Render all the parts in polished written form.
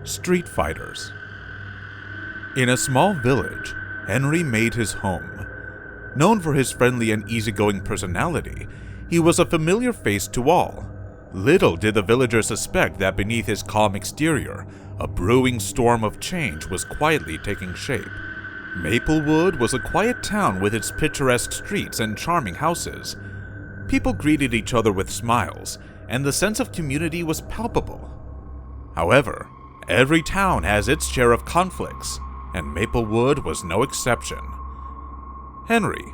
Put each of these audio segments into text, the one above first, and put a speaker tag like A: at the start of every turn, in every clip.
A: Street Fighters. In a small village, Henry made his home. Known for his friendly and easygoing personality, he was a familiar face to all. Little did the villagers suspect that beneath his calm exterior, a brewing storm of change was quietly taking shape. Maplewood was a quiet town with its picturesque streets and charming houses. People greeted each other with smiles, and the sense of community was palpable. However, every town has its share of conflicts, and Maplewood was no exception. Henry,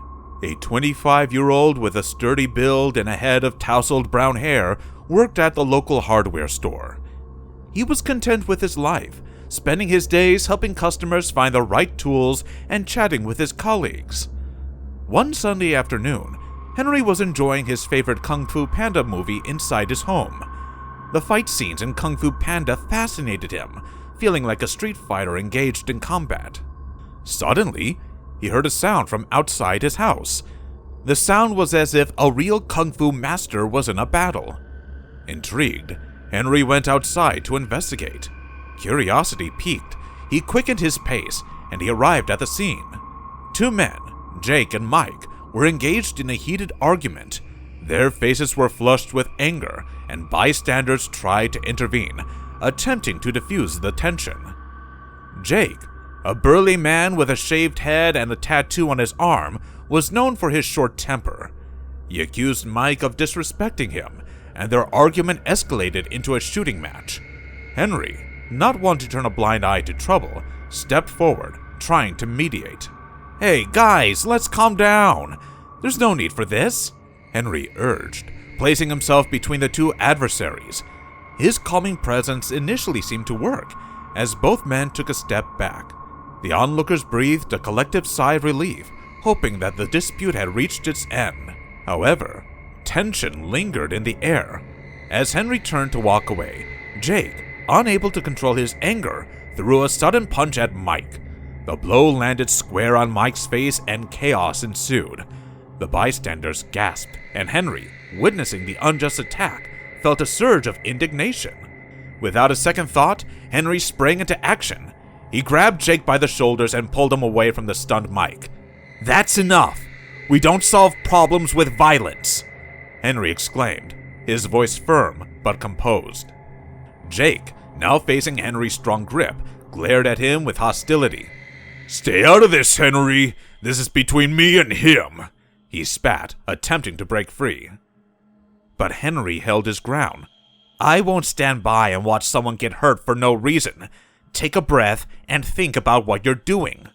A: a 25-year-old with a sturdy build and a head of tousled brown hair, worked at the local hardware store. He was content with his life, spending his days helping customers find the right tools and chatting with his colleagues. One Sunday afternoon, Henry was enjoying his favorite Kung Fu Panda movie inside his home. The fight scenes in Kung Fu Panda fascinated him, feeling like a street fighter engaged in combat. Suddenly, he heard a sound from outside his house. The sound was as if a real Kung Fu master was in a battle. Intrigued, Henry went outside to investigate. Curiosity piqued, he quickened his pace, and he arrived at the scene. Two men, Jake and Mike, were engaged in a heated argument. Their faces were flushed with anger, and bystanders tried to intervene, attempting to defuse the tension. Jake, a burly man with a shaved head and a tattoo on his arm, was known for his short temper. He accused Mike of disrespecting him, and their argument escalated into a shooting match. Henry, not one to turn a blind eye to trouble, stepped forward, trying to mediate. "Hey, guys, let's calm down. There's no need for this," Henry urged, placing himself between the two adversaries. His calming presence initially seemed to work, as both men took a step back. The onlookers breathed a collective sigh of relief, hoping that the dispute had reached its end. However, tension lingered in the air. As Henry turned to walk away, Jake, unable to control his anger, threw a sudden punch at Mike. The blow landed square on Mike's face and chaos ensued. The bystanders gasped, and Henry, witnessing the unjust attack, felt a surge of indignation. Without a second thought, Henry sprang into action. He grabbed Jake by the shoulders and pulled him away from the stunned Mike. "That's enough! We don't solve problems with violence!" Henry exclaimed, his voice firm but composed. Jake, now facing Henry's strong grip, glared at him with hostility. "Stay out of this, Henry! This is between me and him!" he spat, attempting to break free. But Henry held his ground. "I won't stand by and watch someone get hurt for no reason. Take a breath and think about what you're doing."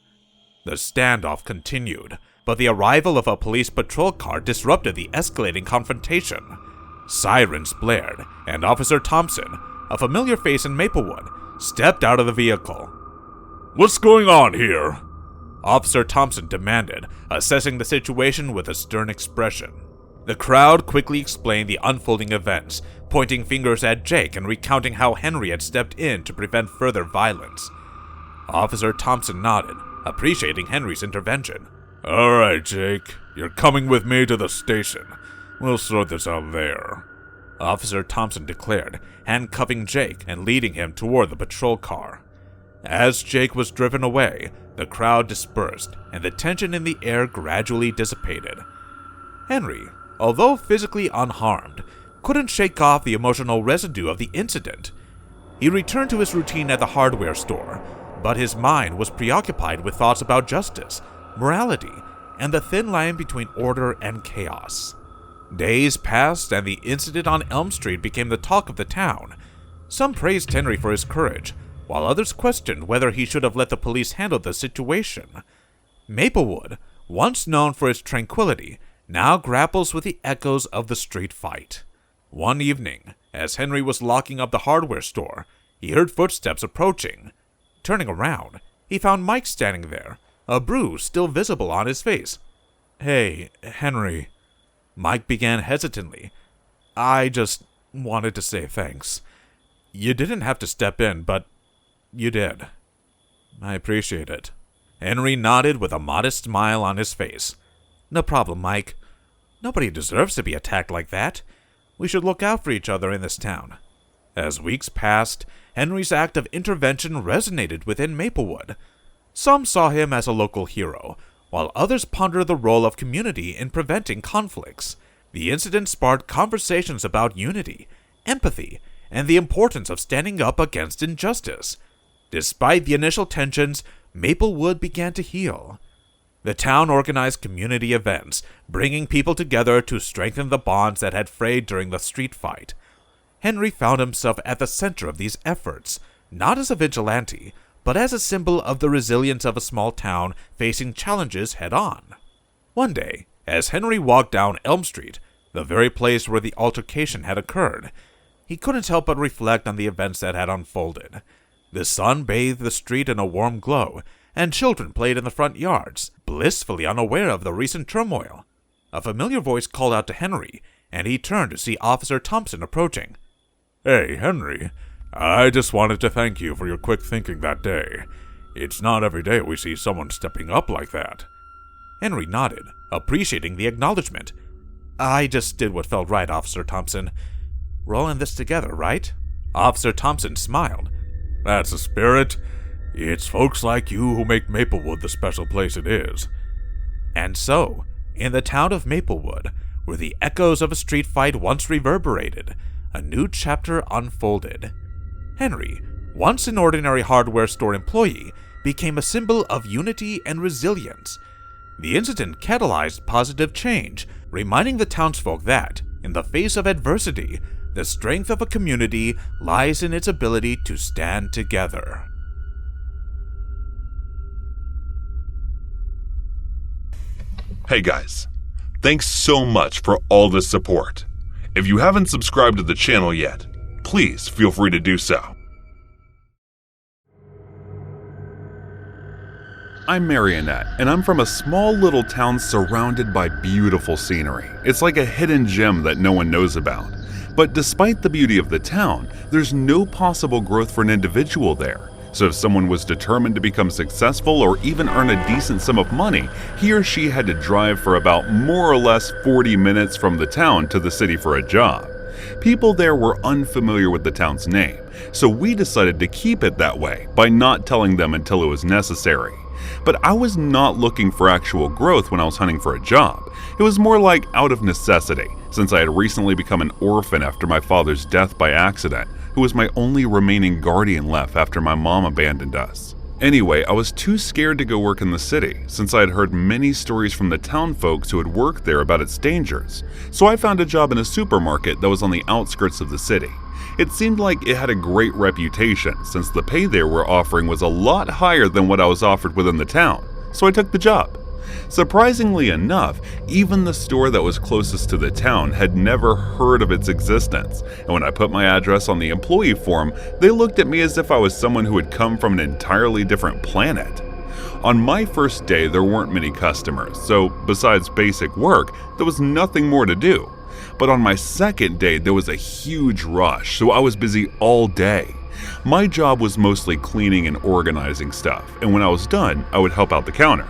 A: The standoff continued, but the arrival of a police patrol car disrupted the escalating confrontation. Sirens blared, and Officer Thompson, a familiar face in Maplewood, stepped out of the vehicle. "What's going on here?" Officer Thompson demanded, assessing the situation with a stern expression. The crowd quickly explained the unfolding events, pointing fingers at Jake and recounting how Henry had stepped in to prevent further violence. Officer Thompson nodded, appreciating Henry's intervention. "All right, Jake, you're coming with me to the station. We'll sort this out there," Officer Thompson declared, handcuffing Jake and leading him toward the patrol car. As Jake was driven away, the crowd dispersed, and the tension in the air gradually dissipated. Henry, although physically unharmed, couldn't shake off the emotional residue of the incident. He returned to his routine at the hardware store, but his mind was preoccupied with thoughts about justice, morality, and the thin line between order and chaos. Days passed, and the incident on Elm Street became the talk of the town. Some praised Henry for his courage, while others questioned whether he should have let the police handle the situation. Maplewood, once known for its tranquility, now grapples with the echoes of the street fight. One evening, as Henry was locking up the hardware store, he heard footsteps approaching. Turning around, he found Mike standing there, a bruise still visible on his face. "Hey, Henry," Mike began hesitantly. "I just wanted to say thanks. You didn't have to step in, but you did. I appreciate it." Henry nodded with a modest smile on his face. "No problem, Mike. Nobody deserves to be attacked like that. We should look out for each other in this town." As weeks passed, Henry's act of intervention resonated within Maplewood. Some saw him as a local hero, while others pondered the role of community in preventing conflicts. The incident sparked conversations about unity, empathy, and the importance of standing up against injustice. Despite the initial tensions, Maplewood began to heal. The town organized community events, bringing people together to strengthen the bonds that had frayed during the street fight. Henry found himself at the center of these efforts, not as a vigilante, but as a symbol of the resilience of a small town facing challenges head-on. One day, as Henry walked down Elm Street, the very place where the altercation had occurred, he couldn't help but reflect on the events that had unfolded. The sun bathed the street in a warm glow, and children played in the front yards, blissfully unaware of the recent turmoil. A familiar voice called out to Henry, and he turned to see Officer Thompson approaching. "Hey, Henry, I just wanted to thank you for your quick thinking that day. It's not every day we see someone stepping up like that." Henry nodded, appreciating the acknowledgement. "I just did what felt right, Officer Thompson. We're all in this together, right?" Officer Thompson smiled. "That's the spirit. It's folks like you who make Maplewood the special place it is." And so, in the town of Maplewood, where the echoes of a street fight once reverberated, a new chapter unfolded. Henry, once an ordinary hardware store employee, became a symbol of unity and resilience. The incident catalyzed positive change, reminding the townsfolk that, in the face of adversity, the strength of a community lies in its ability to stand together.
B: Hey guys, thanks so much for all the support. If you haven't subscribed to the channel yet, please feel free to do so. I'm Marionette, and I'm from a small little town surrounded by beautiful scenery. It's like a hidden gem that no one knows about. But despite the beauty of the town, there's no possible growth for an individual there. So if someone was determined to become successful or even earn a decent sum of money, he or she had to drive for about more or less 40 minutes from the town to the city for a job. People there were unfamiliar with the town's name, so we decided to keep it that way by not telling them until it was necessary. But I was not looking for actual growth when I was hunting for a job. It was more like out of necessity, since I had recently become an orphan after my father's death by accident, who was my only remaining guardian left after my mom abandoned us. Anyway, I was too scared to go work in the city, since I had heard many stories from the town folks who had worked there about its dangers, so I found a job in a supermarket that was on the outskirts of the city. It seemed like it had a great reputation, since the pay they were offering was a lot higher than what I was offered within the town, so I took the job. Surprisingly enough, even the store that was closest to the town had never heard of its existence, and when I put my address on the employee form, they looked at me as if I was someone who had come from an entirely different planet. On my first day, there weren't many customers, so besides basic work, there was nothing more to do. But on my second day, there was a huge rush, so I was busy all day. My job was mostly cleaning and organizing stuff, and when I was done, I would help out the counter.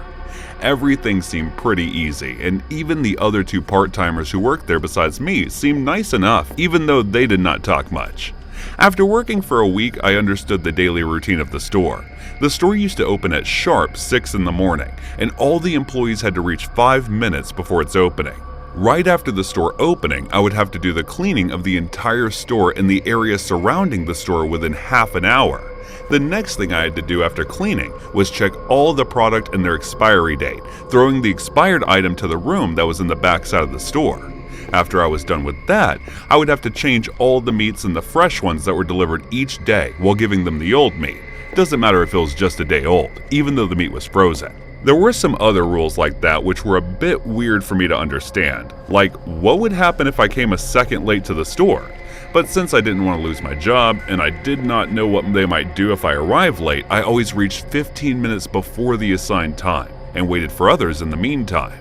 B: Everything seemed pretty easy, and even the other two part-timers who worked there besides me seemed nice enough, even though they did not talk much. After working for a week, I understood the daily routine of the store. The store used to open at sharp 6 in the morning, and all the employees had to reach 5 minutes before its opening. Right after the store opening, I would have to do the cleaning of the entire store and the area surrounding the store within half an hour. The next thing I had to do after cleaning was check all the product and their expiry date, throwing the expired item to the room that was in the back side of the store. After I was done with that, I would have to change all the meats and the fresh ones that were delivered each day while giving them the old meat. Doesn't matter if it was just a day old, even though the meat was frozen. There were some other rules like that which were a bit weird for me to understand, like what would happen if I came a second late to the store? But since I didn't want to lose my job, and I did not know what they might do if I arrived late, I always reached 15 minutes before the assigned time, and waited for others in the meantime.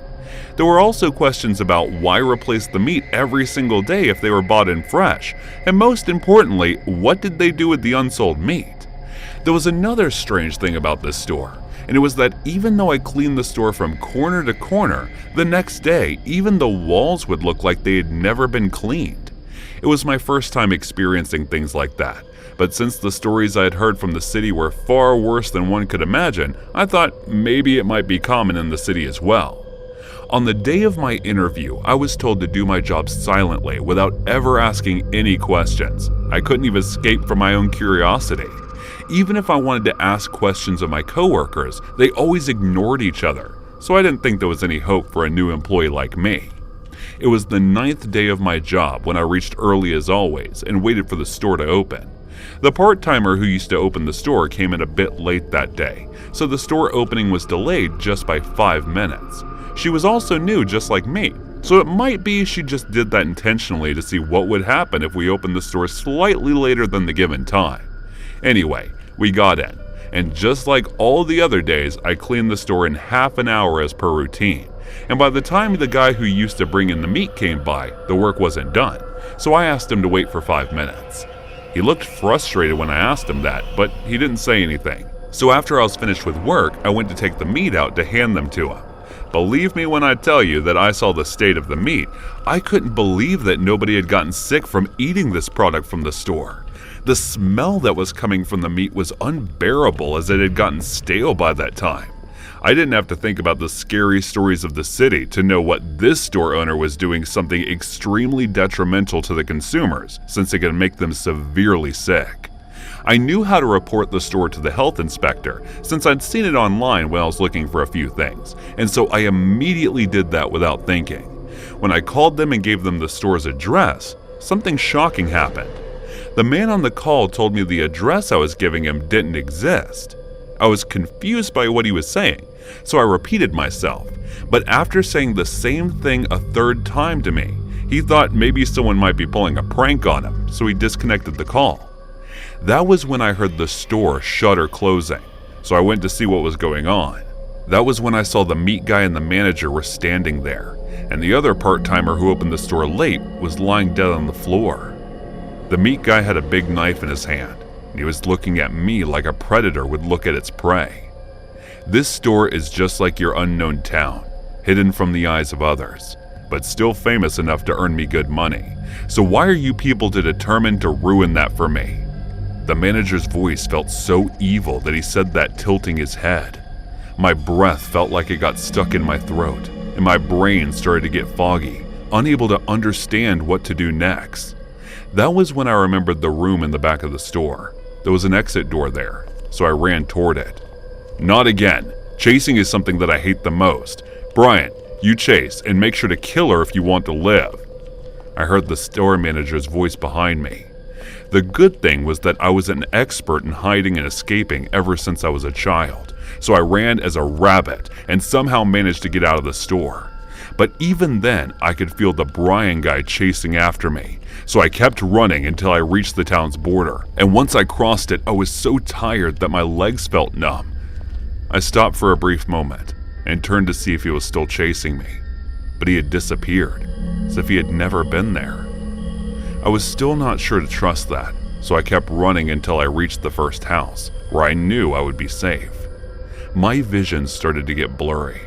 B: There were also questions about why replace the meat every single day if they were bought in fresh, and most importantly, what did they do with the unsold meat? There was another strange thing about this store, and it was that even though I cleaned the store from corner to corner, the next day, even the walls would look like they had never been cleaned. It was my first time experiencing things like that, but since the stories I had heard from the city were far worse than one could imagine, I thought maybe it might be common in the city as well. On the day of my interview, I was told to do my job silently without ever asking any questions. I couldn't even escape from my own curiosity. Even if I wanted to ask questions of my coworkers, they always ignored each other, so I didn't think there was any hope for a new employee like me. It was the 9th day of my job when I reached early as always and waited for the store to open. The part-timer who used to open the store came in a bit late that day, so the store opening was delayed just by 5 minutes. She was also new just like me, so it might be she just did that intentionally to see what would happen if we opened the store slightly later than the given time. Anyway, we got in, and just like all the other days, I cleaned the store in half an hour as per routine. And by the time the guy who used to bring in the meat came by, the work wasn't done, so I asked him to wait for 5 minutes. He looked frustrated when I asked him that, but he didn't say anything. So after I was finished with work, I went to take the meat out to hand them to him. Believe me when I tell you that I saw the state of the meat. I couldn't believe that nobody had gotten sick from eating this product from the store. The smell that was coming from the meat was unbearable as it had gotten stale by that time. I didn't have to think about the scary stories of the city to know what this store owner was doing something extremely detrimental to the consumers, since it could make them severely sick. I knew how to report the store to the health inspector since I'd seen it online when I was looking for a few things, and so I immediately did that without thinking. When I called them and gave them the store's address, something shocking happened. The man on the call told me the address I was giving him didn't exist. I was confused by what he was saying, so I repeated myself, but after saying the same thing a third time to me, he thought maybe someone might be pulling a prank on him, so he disconnected the call. That was when I heard the store shutter closing, so I went to see what was going on. That was when I saw the meat guy and the manager were standing there, and the other part-timer who opened the store late was lying dead on the floor. The meat guy had a big knife in his hand, and he was looking at me like a predator would look at its prey. This store is just like your unknown town, hidden from the eyes of others, but still famous enough to earn me good money. So why are you people determined to ruin that for me? The manager's voice felt so evil that he said that tilting his head. My breath felt like it got stuck in my throat, and my brain started to get foggy, unable to understand what to do next. That was when I remembered the room in the back of the store. There was an exit door there, so I ran toward it. Not again. Chasing is something that I hate the most. Brian, you chase, and make sure to kill her if you want to live. I heard the store manager's voice behind me. The good thing was that I was an expert in hiding and escaping ever since I was a child, so I ran as a rabbit and somehow managed to get out of the store. But even then, I could feel the Brian guy chasing after me, so I kept running until I reached the town's border, and once I crossed it, I was so tired that my legs felt numb. I stopped for a brief moment and turned to see if he was still chasing me, but he had disappeared, as if he had never been there. I was still not sure to trust that, so I kept running until I reached the first house, where I knew I would be safe. My vision started to get blurry.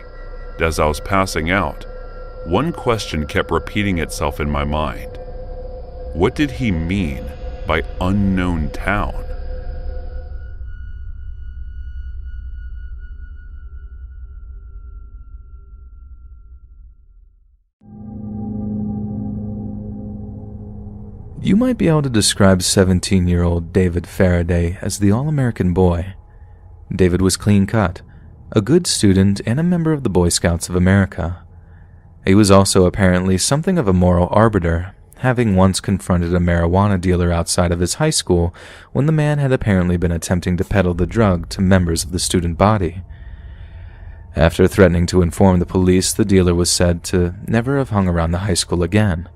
B: As I was passing out, one question kept repeating itself in my mind. What did he mean by unknown town?
C: You might be able to describe 17-year-old David Faraday as the all-American boy. David was clean-cut, a good student, and a member of the Boy Scouts of America. He was also apparently something of a moral arbiter, having once confronted a marijuana dealer outside of his high school when the man had apparently been attempting to peddle the drug to members of the student body. After threatening to inform the police, the dealer was said to never have hung around the high school again.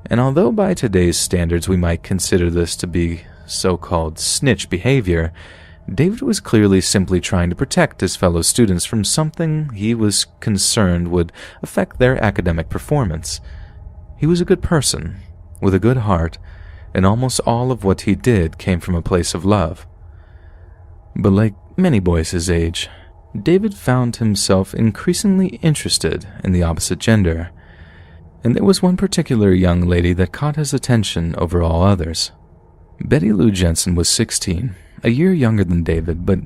C: And although by today's standards we might consider this to be so-called snitch behavior, David was clearly simply trying to protect his fellow students from something he was concerned would affect their academic performance. He was a good person, with a good heart, and almost all of what he did came from a place of love. But like many boys his age, David found himself increasingly interested in the opposite gender. And there was one particular young lady that caught his attention over all others. Betty Lou Jensen was 16, a year younger than David, but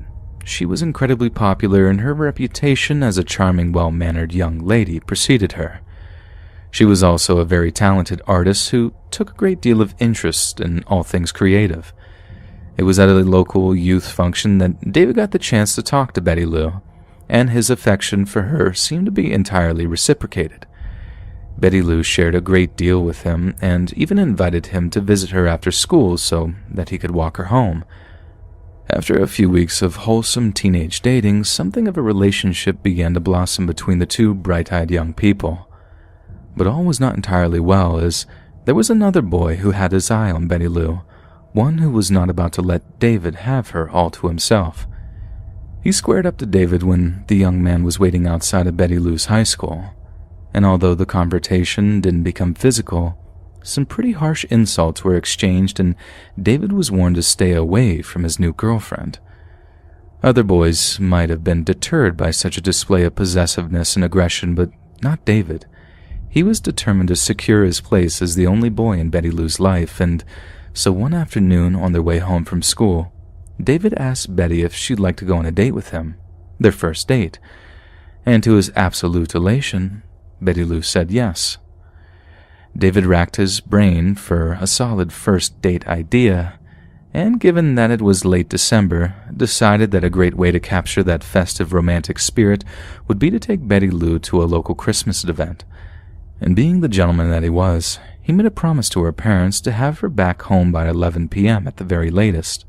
C: she was incredibly popular and her reputation as a charming, well-mannered young lady preceded her. She was also a very talented artist who took a great deal of interest in all things creative. It was at a local youth function that David got the chance to talk to Betty Lou, and his affection for her seemed to be entirely reciprocated. Betty Lou shared a great deal with him and even invited him to visit her after school so that he could walk her home. After a few weeks of wholesome teenage dating, something of a relationship began to blossom between the two bright-eyed young people. But all was not entirely well, as there was another boy who had his eye on Betty Lou, one who was not about to let David have her all to himself. He squared up to David when the young man was waiting outside of Betty Lou's high school, and although the confrontation didn't become physical, some pretty harsh insults were exchanged and David was warned to stay away from his new girlfriend. Other boys might have been deterred by such a display of possessiveness and aggression, but not David. He was determined to secure his place as the only boy in Betty Lou's life, and so one afternoon on their way home from school, David asked Betty if she'd like to go on a date with him, their first date, and to his absolute elation, Betty Lou said yes. David racked his brain for a solid first date idea, and given that it was late December, decided that a great way to capture that festive romantic spirit would be to take Betty Lou to a local Christmas event. And being the gentleman that he was, he made a promise to her parents to have her back home by 11 p.m. at the very latest.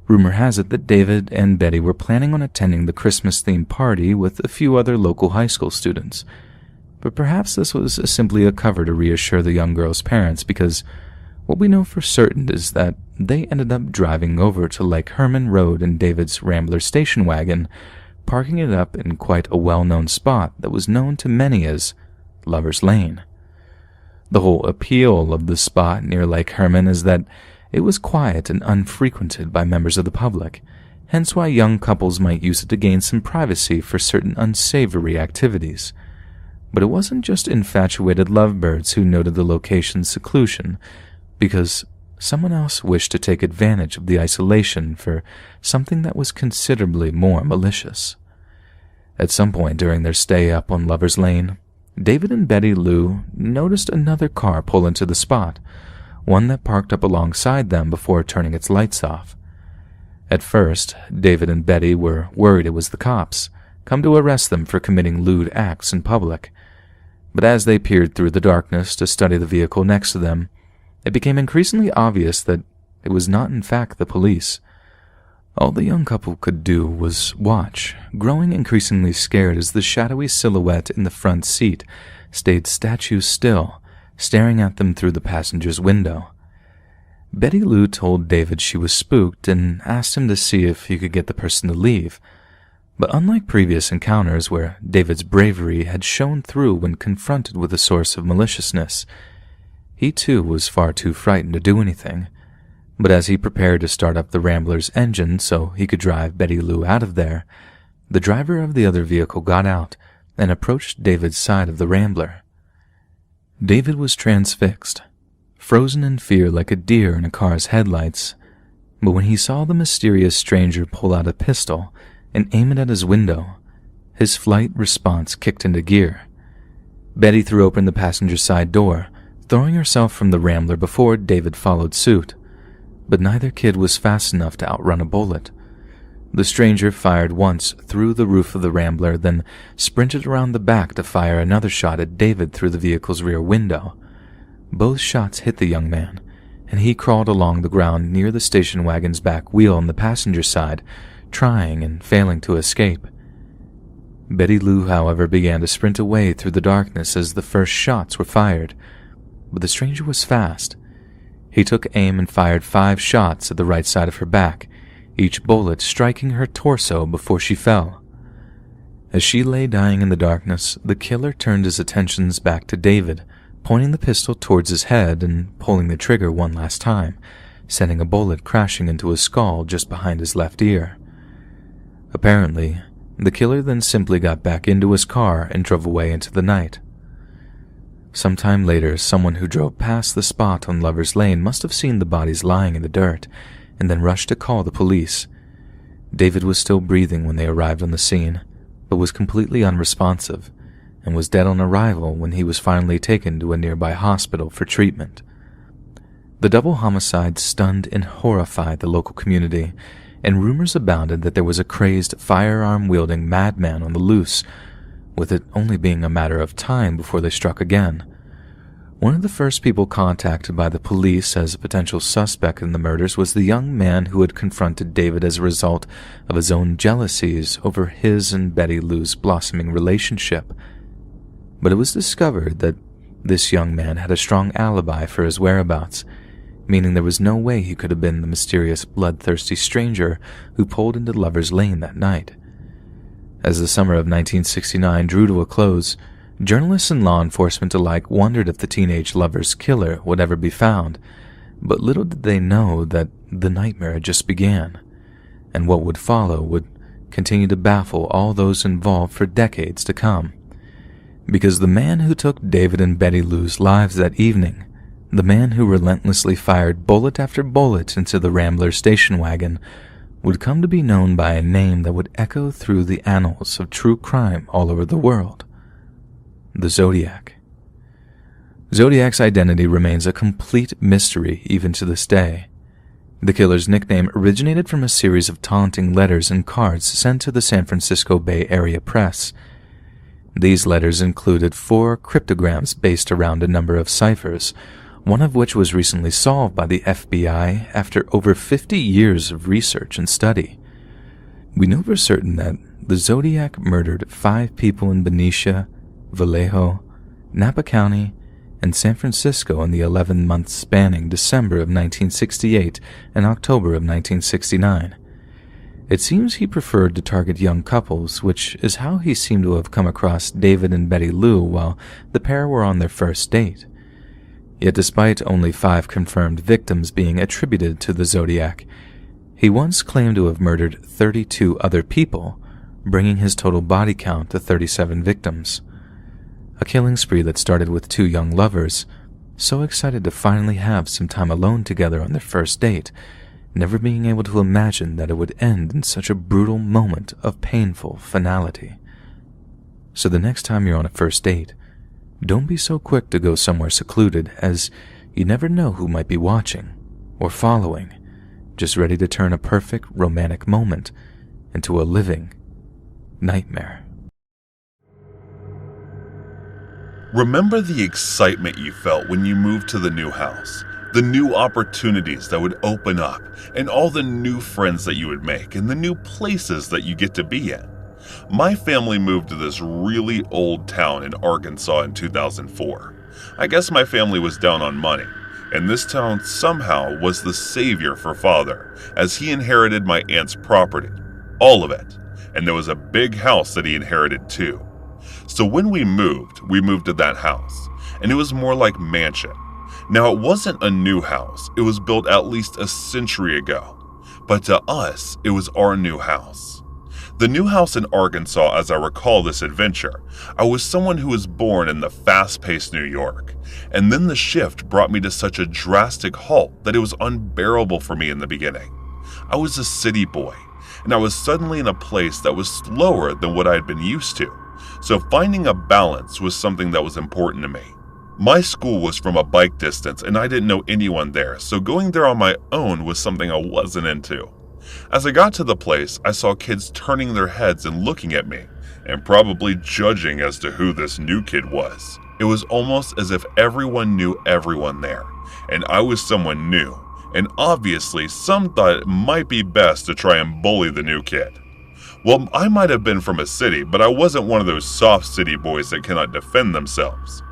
C: Rumor has it that David and Betty were planning on attending the Christmas-themed party with a few other local high school students, but perhaps this was simply a cover to reassure the young girl's parents, because what we know for certain is that they ended up driving over to Lake Herman Road in David's Rambler station wagon, parking it up in quite a well-known spot that was known to many as Lover's Lane. The whole appeal of the spot near Lake Herman is that it was quiet and unfrequented by members of the public, hence why young couples might use it to gain some privacy for certain unsavory activities. But it wasn't just infatuated lovebirds who noted the location's seclusion, because someone else wished to take advantage of the isolation for something that was considerably more malicious. At some point during their stay up on Lover's Lane, David and Betty Lou noticed another car pull into the spot, one that parked up alongside them before turning its lights off. At first, David and Betty were worried it was the cops, come to arrest them for committing lewd acts in public. But as they peered through the darkness to study the vehicle next to them, it became increasingly obvious that it was not in fact the police. All the young couple could do was watch, growing increasingly scared as the shadowy silhouette in the front seat stayed statue still, staring at them through the passenger's window. Betty Lou told David she was spooked and asked him to see if he could get the person to leave. But unlike previous encounters where David's bravery had shone through when confronted with a source of maliciousness, he too was far too frightened to do anything. But as he prepared to start up the Rambler's engine so he could drive Betty Lou out of there, the driver of the other vehicle got out and approached David's side of the Rambler. David was transfixed, frozen in fear like a deer in a car's headlights, but when he saw the mysterious stranger pull out a pistol and aim it at his window, his flight response kicked into gear. Betty threw open the passenger side door, throwing herself from the Rambler before David followed suit, but neither kid was fast enough to outrun a bullet. The stranger fired once through the roof of the Rambler, then sprinted around the back to fire another shot at David through the vehicle's rear window. Both shots hit the young man, and he crawled along the ground near the station wagon's back wheel on the passenger side, trying and failing to escape. Betty Lou, however, began to sprint away through the darkness as the first shots were fired, but the stranger was fast. He took aim and fired 5 shots at the right side of her back, each bullet striking her torso before she fell. As she lay dying in the darkness, the killer turned his attentions back to David, pointing the pistol towards his head and pulling the trigger one last time, sending a bullet crashing into his skull just behind his left ear. Apparently, the killer then simply got back into his car and drove away into the night. Sometime later, someone who drove past the spot on Lover's Lane must have seen the bodies lying in the dirt and then rushed to call the police. David was still breathing when they arrived on the scene, but was completely unresponsive and was dead on arrival when he was finally taken to a nearby hospital for treatment. The double homicide stunned and horrified the local community, and rumors abounded that there was a crazed, firearm-wielding madman on the loose, with it only being a matter of time before they struck again. One of the first people contacted by the police as a potential suspect in the murders was the young man who had confronted David as a result of his own jealousies over his and Betty Lou's blossoming relationship. But it was discovered that this young man had a strong alibi for his whereabouts, meaning there was no way he could have been the mysterious, bloodthirsty stranger who pulled into Lover's Lane that night. As the summer of 1969 drew to a close, journalists and law enforcement alike wondered if the teenage lover's killer would ever be found, but little did they know that the nightmare had just began, and what would follow would continue to baffle all those involved for decades to come. Because the man who took David and Betty Lou's lives that evening, the man who relentlessly fired bullet after bullet into the Rambler station wagon, would come to be known by a name that would echo through the annals of true crime all over the world: the Zodiac. Zodiac's identity remains a complete mystery even to this day. The killer's nickname originated from a series of taunting letters and cards sent to the San Francisco Bay Area press. These letters included 4 cryptograms based around a number of ciphers, one of which was recently solved by the FBI after over 50 years of research and study. We know for certain that the Zodiac murdered 5 people in Benicia, Vallejo, Napa County, and San Francisco in the 11 months spanning December of 1968 and October of 1969. It seems he preferred to target young couples, which is how he seemed to have come across David and Betty Lou while the pair were on their first date. Yet despite only 5 confirmed victims being attributed to the Zodiac, he once claimed to have murdered 32 other people, bringing his total body count to 37 victims. A killing spree that started with 2 young lovers, so excited to finally have some time alone together on their first date, never being able to imagine that it would end in such a brutal moment of painful finality. So the next time you're on a first date, don't be so quick to go somewhere secluded, as you never know who might be watching or following, just ready to turn a perfect romantic moment into a living nightmare.
B: Remember the excitement you felt when you moved to the new house, the new opportunities that would open up, and all the new friends that you would make, and the new places that you get to be in. My family moved to this really old town in Arkansas in 2004. I guess my family was down on money, and this town somehow was the savior for Father, as he inherited my aunt's property, all of it, and there was a big house that he inherited too. So when we moved to that house, and it was more like mansion. Now it wasn't a new house, it was built at least a century ago, but to us, it was our new house. The new house in Arkansas, as I recall this adventure, I was someone who was born in the fast-paced New York, and then the shift brought me to such a drastic halt that it was unbearable for me in the beginning. I was a city boy, and I was suddenly in a place that was slower than what I had been used to, so finding a balance was something that was important to me. My school was from a bike distance, and I didn't know anyone there, so going there on my own was something I wasn't into. As I got to the place, I saw kids turning their heads and looking at me, and probably judging as to who this new kid was. It was almost as if everyone knew everyone there, and I was someone new, and obviously some thought it might be best to try and bully the new kid. Well, I might have been from a city, but I wasn't one of those soft city boys that cannot defend themselves.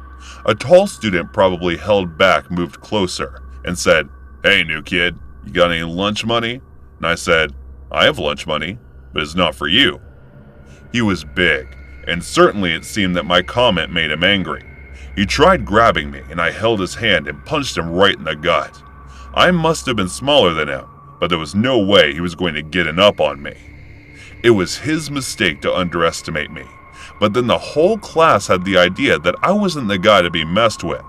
B: A tall student probably held back, moved closer, and said, "Hey, new kid, you got any lunch money?" And I said, "I have lunch money, but it's not for you." He was big, and certainly it seemed that my comment made him angry. He tried grabbing me, and I held his hand and punched him right in the gut. I must have been smaller than him, but there was no way he was going to get an up on me. It was his mistake to underestimate me, but then the whole class had the idea that I wasn't the guy to be messed with.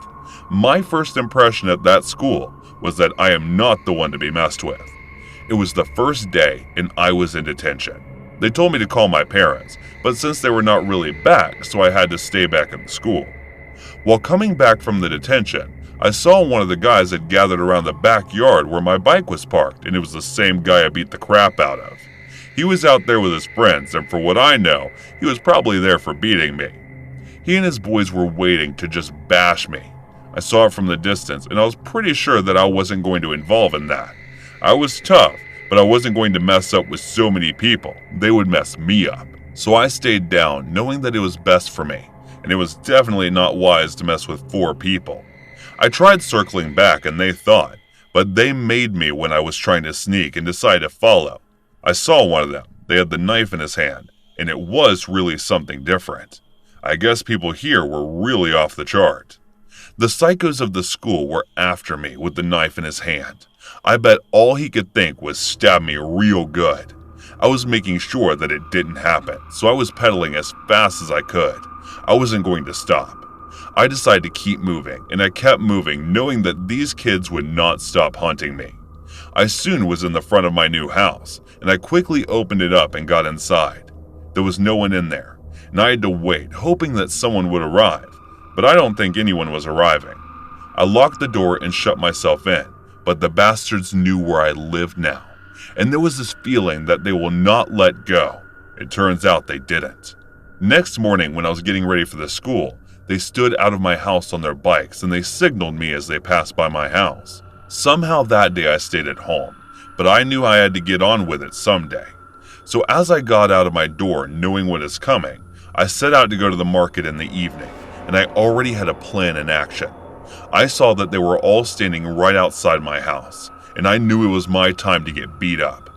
B: My first impression at that school was that I am not the one to be messed with. It was the first day and I was in detention. They told me to call my parents, but since they were not really back, so I had to stay back in the school. While coming back from the detention, I saw one of the guys had gathered around the backyard where my bike was parked, and it was the same guy I beat the crap out of. He was out there with his friends, and for what I know, he was probably there for beating me. He and his boys were waiting to just bash me. I saw it from the distance, and I was pretty sure that I wasn't going to involve in that. I was tough, but I wasn't going to mess up with so many people. They would mess me up. So I stayed down, knowing that it was best for me, and it was definitely not wise to mess with 4 people. I tried circling back and they thought, but they made me when I was trying to sneak and decided to follow. I saw one of them. They had the knife in his hand, and it was really something different. I guess people here were really off the chart. The psychos of the school were after me with the knife in his hand. I bet all he could think was stab me real good. I was making sure that it didn't happen, so I was pedaling as fast as I could. I wasn't going to stop. I decided to keep moving, and I kept moving, knowing that these kids would not stop hunting me. I soon was in the front of my new house, and I quickly opened it up and got inside. There was no one in there, and I had to wait, hoping that someone would arrive, but I don't think anyone was arriving. I locked the door and shut myself in, but the bastards knew where I lived now, and there was this feeling that they will not let go. It turns out they didn't. Next morning, when I was getting ready for the school, they stood out of my house on their bikes and they signaled me as they passed by my house. Somehow that day I stayed at home, but I knew I had to get on with it someday. So as I got out of my door knowing what is coming, I set out to go to the market in the evening, and I already had a plan in action. I saw that they were all standing right outside my house, and I knew it was my time to get beat up.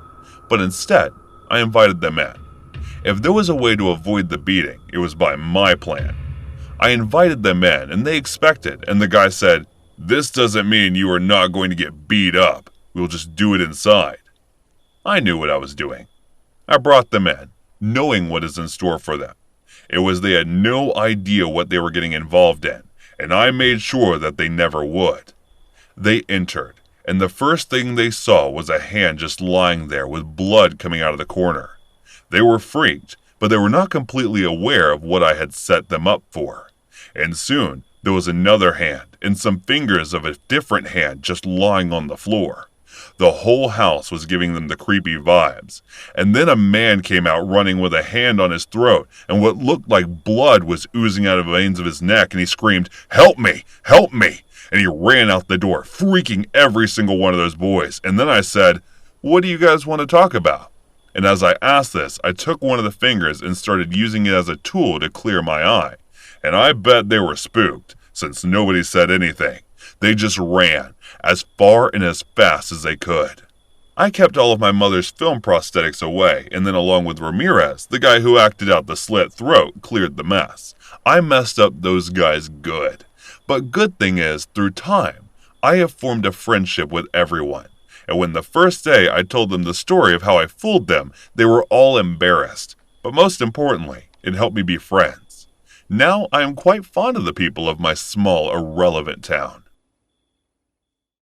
B: But instead, I invited them in. If there was a way to avoid the beating, it was by my plan. I invited them in, and they expected, and the guy said, "This doesn't mean you are not going to get beat up. We'll just do it inside." I knew what I was doing. I brought them in, knowing what is in store for them. It was they had no idea what they were getting involved in, and I made sure that they never would. They entered, and the first thing they saw was a hand just lying there with blood coming out of the corner. They were freaked, but they were not completely aware of what I had set them up for. And soon, there was another hand and some fingers of a different hand just lying on the floor. The whole house was giving them the creepy vibes. And then a man came out running with a hand on his throat, and what looked like blood was oozing out of the veins of his neck, and he screamed, "Help me! Help me!" And he ran out the door, freaking every single one of those boys. And then I said, "What do you guys want to talk about?" And as I asked this, I took one of the fingers and started using it as a tool to clear my eye. And I bet they were spooked, since nobody said anything. They just ran, as far and as fast as they could. I kept all of my mother's film prosthetics away, and then along with Ramirez, the guy who acted out the slit throat, cleared the mess. I messed up those guys good. But good thing is, through time, I have formed a friendship with everyone. And when the first day I told them the story of how I fooled them, they were all embarrassed. But most importantly, it helped me be friends. Now I am quite fond of the people of my small, irrelevant town.